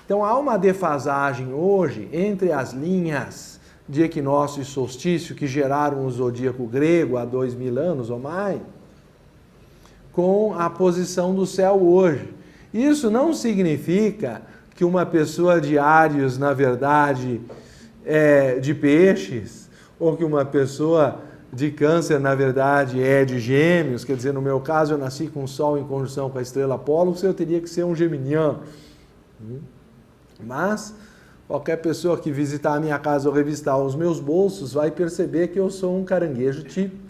Então há uma defasagem hoje entre as linhas de equinócio e solstício que geraram o zodíaco grego há 2000 anos ou mais, com a posição do céu hoje. Isso não significa que uma pessoa de Áries, na verdade, é de Peixes, ou que uma pessoa de Câncer, na verdade, é de Gêmeos. Quer dizer, no meu caso, eu nasci com o Sol em conjunção com a estrela Pólux, eu teria que ser um geminiano. Mas qualquer pessoa que visitar a minha casa ou revistar os meus bolsos vai perceber que eu sou um caranguejo típico,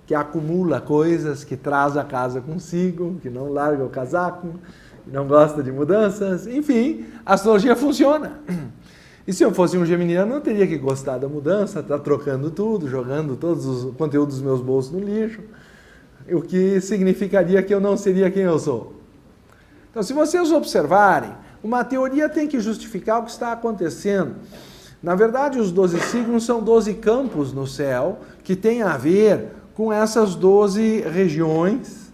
que acumula coisas, que traz a casa consigo, que não larga o casaco, que não gosta de mudanças. Enfim, a astrologia funciona. E se eu fosse um geminiano, eu teria que gostar da mudança, estar trocando tudo, jogando todos os conteúdos dos meus bolsos no lixo, o que significaria que eu não seria quem eu sou. Então, se vocês observarem, uma teoria tem que justificar o que está acontecendo. Na verdade, os 12 signos são 12 campos no céu, que têm a ver com essas 12 regiões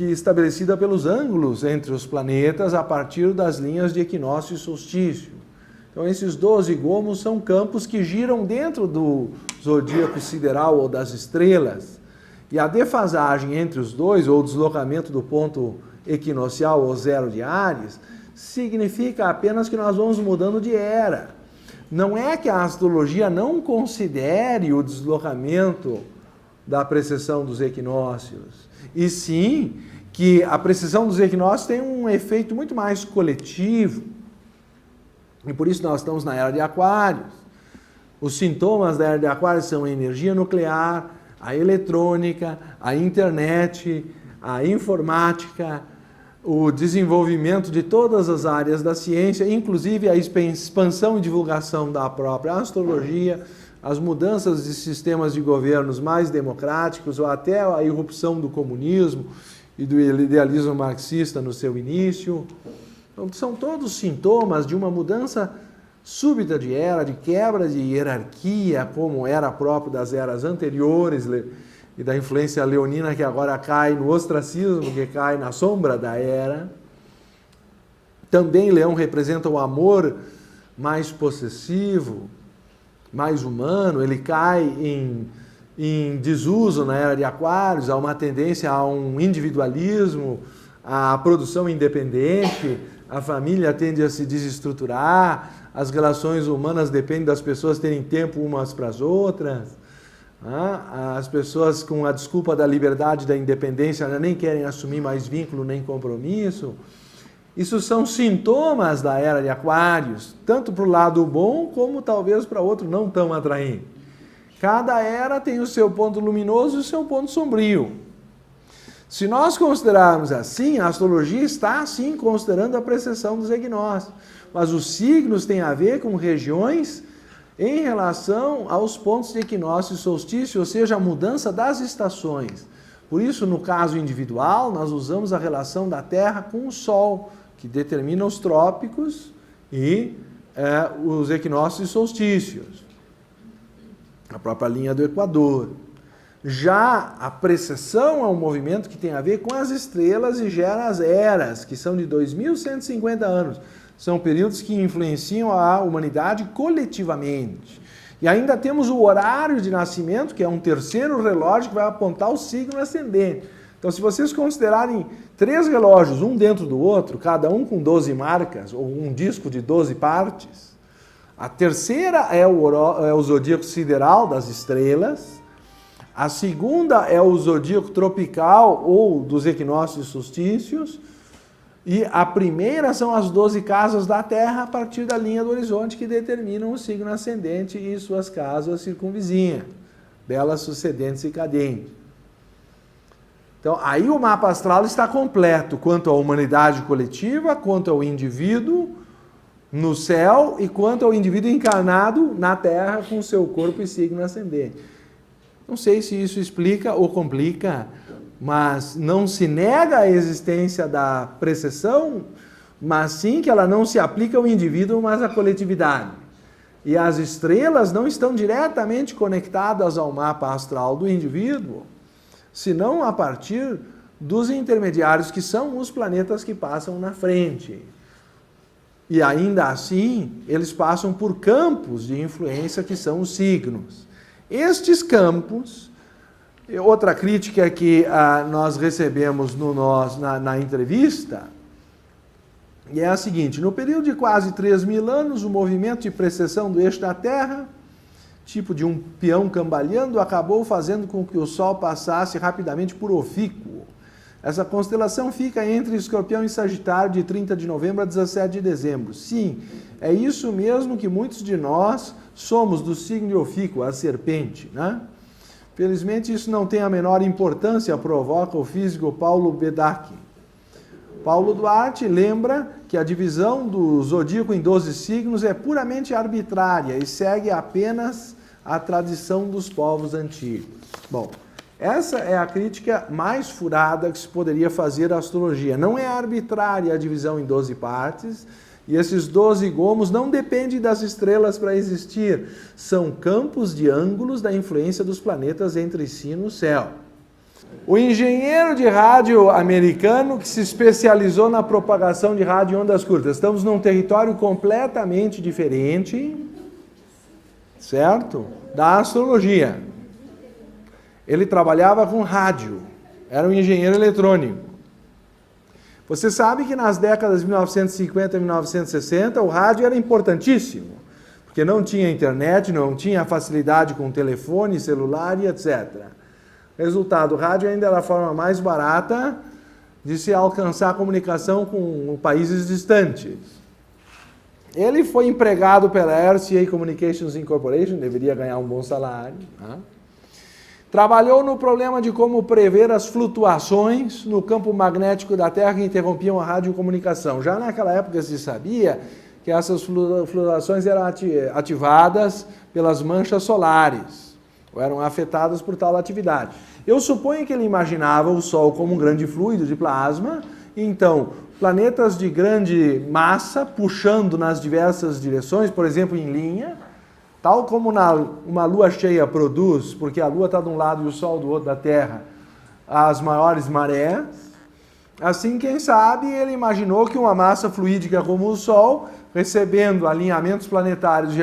estabelecida pelos ângulos entre os planetas a partir das linhas de equinócio e solstício. Então, esses 12 gomos são campos que giram dentro do zodíaco sideral ou das estrelas. E a defasagem entre os dois, ou o deslocamento do ponto equinocial ou zero de Áries, significa apenas que nós vamos mudando de era. Não é que a astrologia não considere o deslocamento da precessão dos equinócios, e sim que a precessão dos equinócios tem um efeito muito mais coletivo. E por isso nós estamos na era de Aquários. Os sintomas da era de Aquários são a energia nuclear, a eletrônica, a internet, a informática, o desenvolvimento de todas as áreas da ciência, inclusive a expansão e divulgação da própria astrologia, as mudanças de sistemas de governos mais democráticos, ou até a irrupção do comunismo e do idealismo marxista no seu início. Então, são todos sintomas de uma mudança súbita de era, de quebra de hierarquia, como era próprio das eras anteriores, e da influência leonina que agora cai no ostracismo, que cai na sombra da era. Também Leão representa o amor mais possessivo, mais humano, ele cai em desuso na era de Aquários, há uma tendência a um individualismo, à produção independente, a família tende a se desestruturar, as relações humanas dependem das pessoas terem tempo umas para as outras. As pessoas, com a desculpa da liberdade e da independência, nem querem assumir mais vínculo nem compromisso. Isso são sintomas da era de Aquários, tanto para o lado bom como talvez para outro não tão atraente. Cada era tem o seu ponto luminoso e o seu ponto sombrio. Se nós considerarmos assim, a astrologia está sim considerando a precessão dos equinócios, mas os signos têm a ver com regiões em relação aos pontos de equinócio e solstício, ou seja, a mudança das estações. Por isso, no caso individual, nós usamos a relação da Terra com o Sol, que determina os trópicos e os equinócios e solstícios, a própria linha do Equador. Já a precessão é um movimento que tem a ver com as estrelas e gera as eras, que são de 2.150 anos. São períodos que influenciam a humanidade coletivamente. E ainda temos o horário de nascimento, que é um terceiro relógio que vai apontar o signo ascendente. Então, se vocês considerarem 3 relógios, um dentro do outro, cada um com 12 marcas, ou um disco de 12 partes, a terceira é o zodíaco sideral das estrelas, a segunda é o zodíaco tropical ou dos equinócios e solstícios, e a primeira são as 12 casas da Terra a partir da linha do horizonte que determinam o signo ascendente e suas casas circunvizinhas, belas, sucedentes e cadentes. Então, aí o mapa astral está completo quanto à humanidade coletiva, quanto ao indivíduo no céu e quanto ao indivíduo encarnado na Terra com seu corpo e signo ascendente. Não sei se isso explica ou complica, mas não se nega a existência da precessão, mas sim que ela não se aplica ao indivíduo, mas à coletividade. E as estrelas não estão diretamente conectadas ao mapa astral do indivíduo, senão a partir dos intermediários, que são os planetas que passam na frente. E ainda assim, eles passam por campos de influência que são os signos. Estes campos, outra crítica que nós recebemos na entrevista, é a seguinte: no período de quase 3.000 anos, o movimento de precessão do eixo da Terra, tipo de um peão cambaleando, acabou fazendo com que o Sol passasse rapidamente por Ofícuo. Essa constelação fica entre Escorpião e Sagitário de 30 de novembro a 17 de dezembro. Sim, é isso mesmo que muitos de nós somos do signo de Ofícuo, a serpente, né? Felizmente isso não tem a menor importância, provoca o físico Paulo Bedaque. Paulo Duarte lembra que a divisão do zodíaco em 12 signos é puramente arbitrária e segue apenas a tradição dos povos antigos. Bom, essa é a crítica mais furada que se poderia fazer à astrologia. Não é arbitrária a divisão em 12 partes, e esses 12 gomos não dependem das estrelas para existir. São campos de ângulos da influência dos planetas entre si no céu. O engenheiro de rádio americano que se especializou na propagação de rádio em ondas curtas. Estamos num território completamente diferente, certo? Da astrologia. Ele trabalhava com rádio, era um engenheiro eletrônico. Você sabe que nas décadas de 1950 e 1960 o rádio era importantíssimo, porque não tinha internet, não tinha facilidade com telefone, celular e etc. Resultado, o rádio ainda era a forma mais barata de se alcançar a comunicação com países distantes. Ele foi empregado pela RCA Communications Incorporation, deveria ganhar um bom salário, né? Trabalhou no problema de como prever as flutuações no campo magnético da Terra que interrompiam a radiocomunicação. Já naquela época se sabia que essas flutuações eram ativadas pelas manchas solares, ou eram afetadas por tal atividade. Eu suponho que ele imaginava o Sol como um grande fluido de plasma, e então planetas de grande massa puxando nas diversas direções, por exemplo, em linha, tal como uma lua cheia produz, porque a lua está de um lado e o Sol do outro da Terra, as maiores marés. Assim, quem sabe, ele imaginou que uma massa fluídica como o Sol, recebendo alinhamentos planetários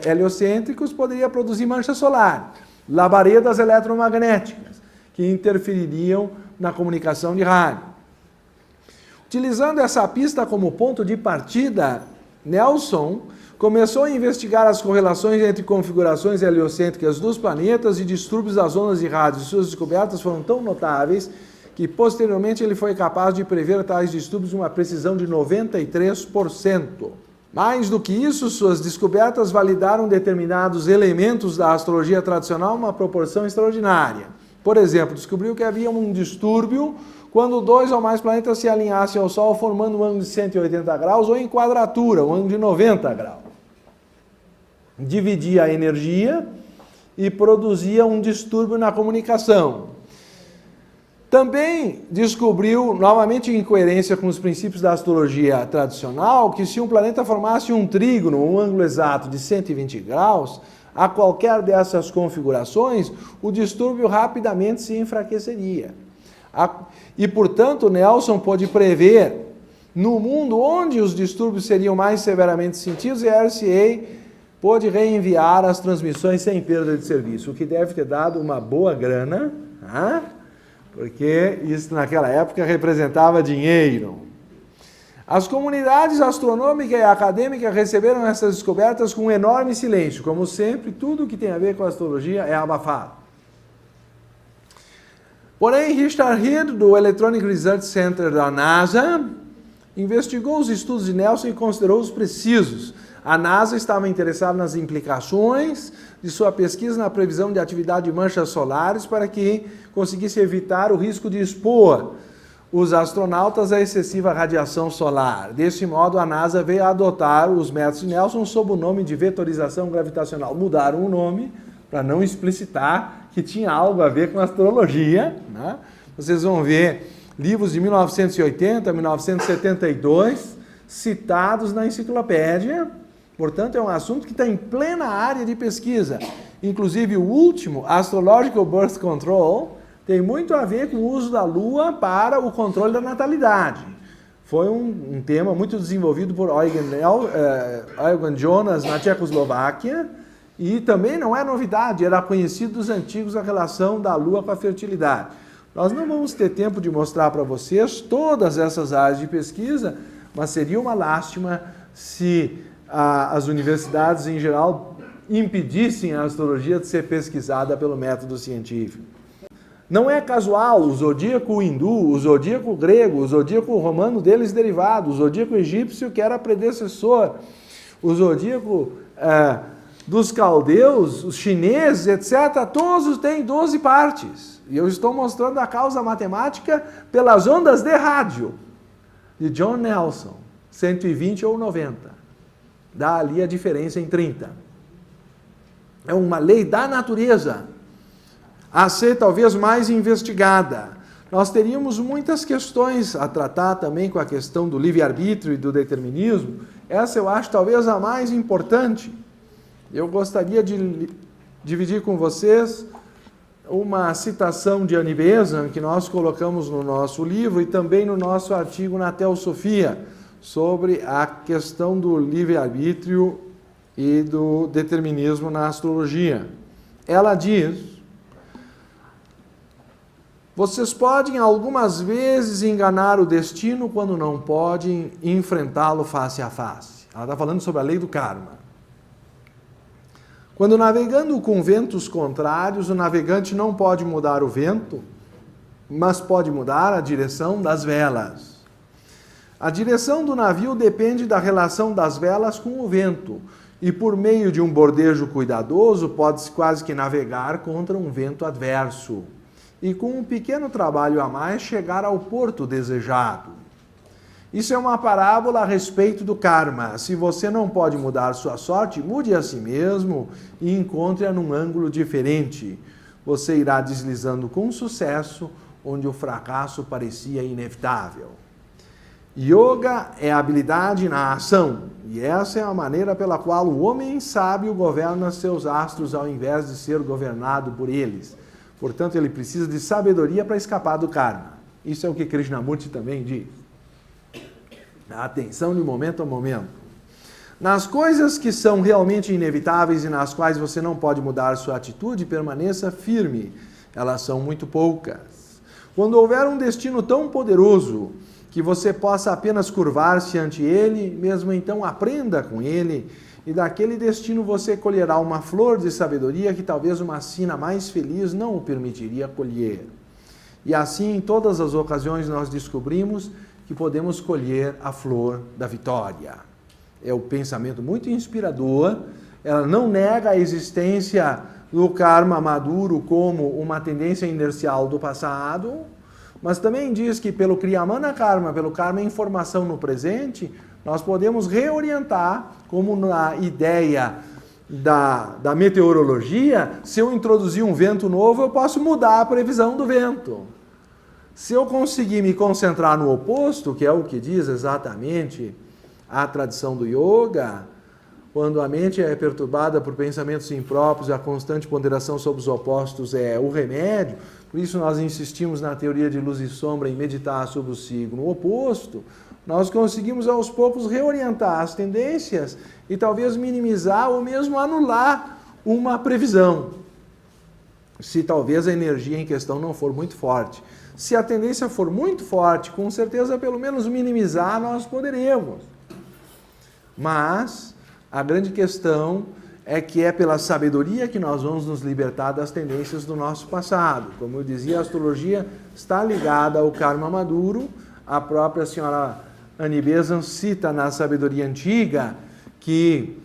heliocêntricos, poderia produzir manchas solares, labaredas eletromagnéticas, que interfeririam na comunicação de rádio. Utilizando essa pista como ponto de partida, Nelson começou a investigar as correlações entre configurações heliocêntricas dos planetas e distúrbios das ondas de rádio. Suas descobertas foram tão notáveis que, posteriormente, ele foi capaz de prever tais distúrbios com uma precisão de 93%. Mais do que isso, suas descobertas validaram determinados elementos da astrologia tradicional uma proporção extraordinária. Por exemplo, descobriu que havia um distúrbio quando 2 ou mais planetas se alinhassem ao Sol formando um ângulo de 180 graus ou em quadratura, um ângulo de 90 graus. Dividia a energia e produzia um distúrbio na comunicação. Também descobriu, novamente em coerência com os princípios da astrologia tradicional, que se um planeta formasse um trígono, um ângulo exato de 120 graus, a qualquer dessas configurações, o distúrbio rapidamente se enfraqueceria. E, portanto, Nelson pôde prever, no mundo onde os distúrbios seriam mais severamente sentidos, e a RCA pôde reenviar as transmissões sem perda de serviço, o que deve ter dado uma boa grana, porque isso naquela época representava dinheiro. As comunidades astronômica e acadêmica receberam essas descobertas com um enorme silêncio. Como sempre, tudo que tem a ver com a astrologia é abafado. Porém, Richard Head, do Electronic Research Center da NASA, investigou os estudos de Nelson e considerou-os precisos. A NASA estava interessada nas implicações de sua pesquisa na previsão de atividade de manchas solares para que conseguisse evitar o risco de expor os astronautas à excessiva radiação solar. Desse modo, a NASA veio a adotar os métodos de Nelson sob o nome de vetorização gravitacional. Mudaram o nome para não explicitar que tinha algo a ver com astrologia, né? Vocês vão ver livros de 1980, 1972, citados na enciclopédia. Portanto, é um assunto que está em plena área de pesquisa. Inclusive, o último, Astrological Birth Control, tem muito a ver com o uso da Lua para o controle da natalidade. foi um tema muito desenvolvido por Eugen Jonas na Tchecoslováquia, e também não é novidade, era conhecido dos antigos a relação da Lua com a fertilidade. Nós não vamos ter tempo de mostrar para vocês todas essas áreas de pesquisa, mas seria uma lástima se as universidades em geral impedissem a astrologia de ser pesquisada pelo método científico. Não é casual o zodíaco hindu, o zodíaco grego, o zodíaco romano deles derivado, o zodíaco egípcio que era predecessor, o zodíaco dos caldeus, os chineses, etc., todos têm 12 partes. E eu estou mostrando a causa matemática pelas ondas de rádio de John Nelson, 120 ou 90. Dá ali a diferença em 30. É uma lei da natureza, a ser talvez mais investigada. Nós teríamos muitas questões a tratar também com a questão do livre-arbítrio e do determinismo. Essa eu acho talvez a mais importante. Eu gostaria de dividir com vocês uma citação de Annie Besant que nós colocamos no nosso livro e também no nosso artigo na Teosofia, sobre a questão do livre-arbítrio e do determinismo na astrologia. Ela diz: vocês podem algumas vezes enganar o destino quando não podem enfrentá-lo face a face. Ela está falando sobre a lei do karma. Quando navegando com ventos contrários, o navegante não pode mudar o vento, mas pode mudar a direção das velas. A direção do navio depende da relação das velas com o vento, e por meio de um bordejo cuidadoso pode-se quase que navegar contra um vento adverso, e com um pequeno trabalho a mais chegar ao porto desejado. Isso é uma parábola a respeito do karma. Se você não pode mudar sua sorte, mude a si mesmo e encontre-a num ângulo diferente. Você irá deslizando com sucesso onde o fracasso parecia inevitável. Yoga é habilidade na ação, e essa é a maneira pela qual o homem sábio governa seus astros ao invés de ser governado por eles. Portanto, ele precisa de sabedoria para escapar do karma. Isso é o que Krishnamurti também diz. A atenção de momento a momento. Nas coisas que são realmente inevitáveis e nas quais você não pode mudar sua atitude, permaneça firme. Elas são muito poucas. Quando houver um destino tão poderoso que você possa apenas curvar-se ante ele, mesmo então aprenda com ele, e daquele destino você colherá uma flor de sabedoria que talvez uma sina mais feliz não o permitiria colher. E assim, em todas as ocasiões, nós descobrimos que podemos colher a flor da vitória. É um pensamento muito inspirador. Ela não nega a existência do karma maduro como uma tendência inercial do passado, mas também diz que pelo Kriyamana Karma, pelo karma em formação no presente, nós podemos reorientar, como na ideia da meteorologia, se eu introduzir um vento novo, eu posso mudar a previsão do vento. Se eu conseguir me concentrar no oposto, que é o que diz exatamente a tradição do yoga, quando a mente é perturbada por pensamentos impróprios, a constante ponderação sobre os opostos é o remédio. Por isso nós insistimos na teoria de luz e sombra em meditar sobre o signo oposto. Nós conseguimos aos poucos reorientar as tendências e talvez minimizar ou mesmo anular uma previsão, se talvez a energia em questão não for muito forte. Se a tendência for muito forte, com certeza pelo menos minimizar nós poderemos. Mas a grande questão é que é pela sabedoria que nós vamos nos libertar das tendências do nosso passado. Como eu dizia, a astrologia está ligada ao karma maduro. A própria senhora Annie Besant cita na sabedoria antiga que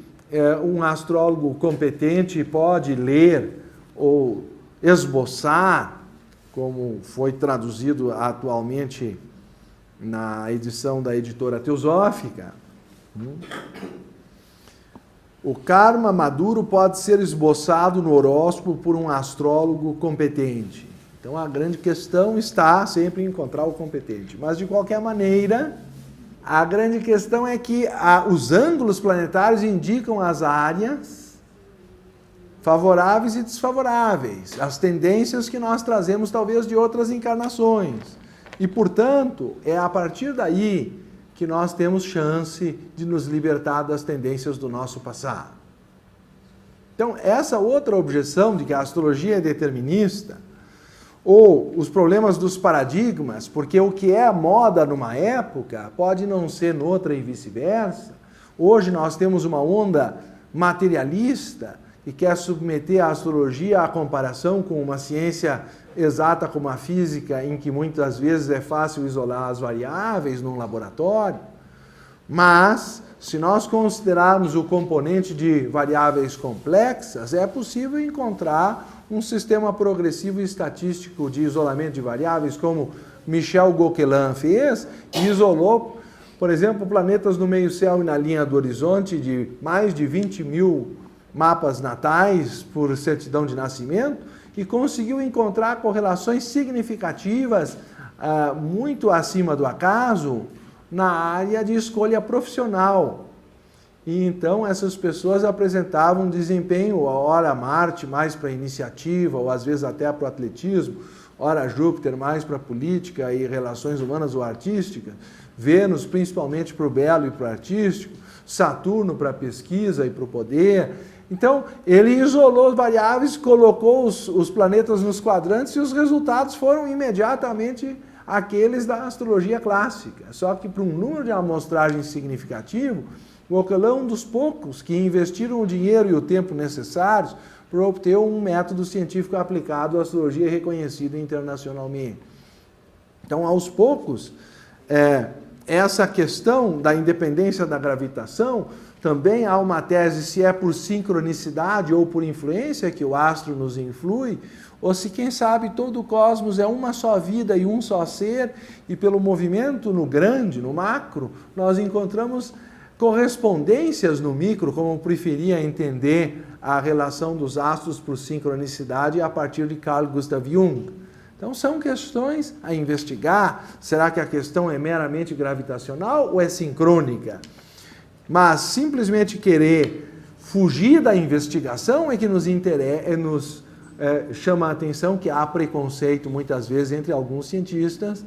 um astrólogo competente pode ler ou esboçar, como foi traduzido atualmente na edição da editora Teosófica. O karma maduro pode ser esboçado no horóscopo por um astrólogo competente. Então a grande questão está sempre em encontrar o competente. Mas de qualquer maneira, a grande questão é que os ângulos planetários indicam as áreas favoráveis e desfavoráveis, as tendências que nós trazemos talvez de outras encarnações. E, portanto, é a partir daí que nós temos chance de nos libertar das tendências do nosso passado. Então, essa outra objeção de que a astrologia é determinista, ou os problemas dos paradigmas, porque o que é moda numa época pode não ser noutra e vice-versa. Hoje nós temos uma onda materialista que quer submeter a astrologia à comparação com uma ciência exata como a física, em que muitas vezes é fácil isolar as variáveis num laboratório. Mas, se nós considerarmos o componente de variáveis complexas, é possível encontrar um sistema progressivo e estatístico de isolamento de variáveis, como Michel Gauquelin fez, e isolou, por exemplo, planetas no meio-céu e na linha do horizonte de mais de 20 mil mapas natais por certidão de nascimento, e conseguiu encontrar correlações significativas, muito acima do acaso, na área de escolha profissional. E então essas pessoas apresentavam um desempenho, ora Marte mais para a iniciativa, ou às vezes até para o atletismo, ora Júpiter mais para a política e relações humanas ou artísticas, Vênus principalmente para o belo e para o artístico, Saturno para a pesquisa e para o poder. Então, ele isolou as variáveis, colocou os planetas nos quadrantes e os resultados foram imediatamente aqueles da astrologia clássica. Só que para um número de amostragem significativo, Gauquelin é um dos poucos que investiram o dinheiro e o tempo necessários para obter um método científico aplicado à astrologia reconhecido internacionalmente. Então, aos poucos, essa questão da independência da gravitação, também há uma tese se é por sincronicidade ou por influência que o astro nos influi, ou se, quem sabe, todo o cosmos é uma só vida e um só ser, e pelo movimento no grande, no macro, nós encontramos correspondências no micro, como preferia entender a relação dos astros por sincronicidade a partir de Carl Gustav Jung. Então são questões a investigar. Será que a questão é meramente gravitacional ou é sincrônica? Mas simplesmente querer fugir da investigação é que nos chama a atenção que há preconceito muitas vezes entre alguns cientistas,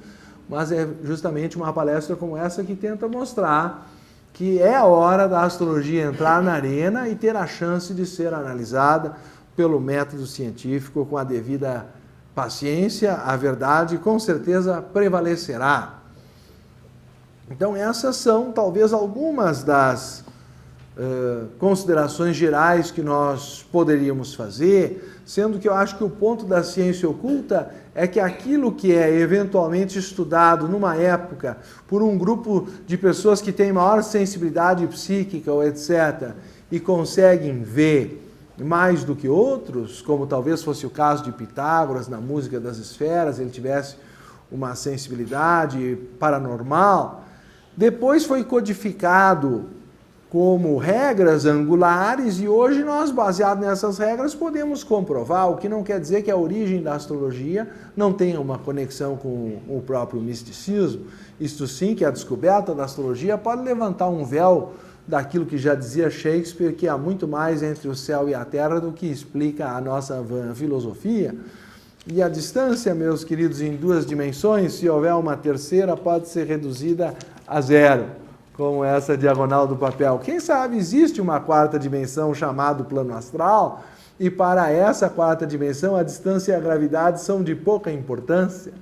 mas é justamente uma palestra como essa que tenta mostrar que é a hora da astrologia entrar na arena e ter a chance de ser analisada pelo método científico com a devida paciência. A verdade com certeza prevalecerá. Então essas são talvez algumas das considerações gerais que nós poderíamos fazer, sendo que eu acho que o ponto da ciência oculta é que aquilo que é eventualmente estudado numa época por um grupo de pessoas que têm maior sensibilidade psíquica ou etc., e conseguem ver mais do que outros, como talvez fosse o caso de Pitágoras na música das esferas, ele tivesse uma sensibilidade paranormal, depois foi codificado como regras angulares e hoje nós, baseado nessas regras, podemos comprovar, o que não quer dizer que a origem da astrologia não tenha uma conexão com o próprio misticismo. Isto sim, que a descoberta da astrologia pode levantar um véu daquilo que já dizia Shakespeare, que há muito mais entre o céu e a terra do que explica a nossa filosofia. E a distância, meus queridos, em duas dimensões, se houver uma terceira, pode ser reduzida a zero, como essa diagonal do papel. Quem sabe existe uma quarta dimensão chamada plano astral, e para essa quarta dimensão a distância e a gravidade são de pouca importância.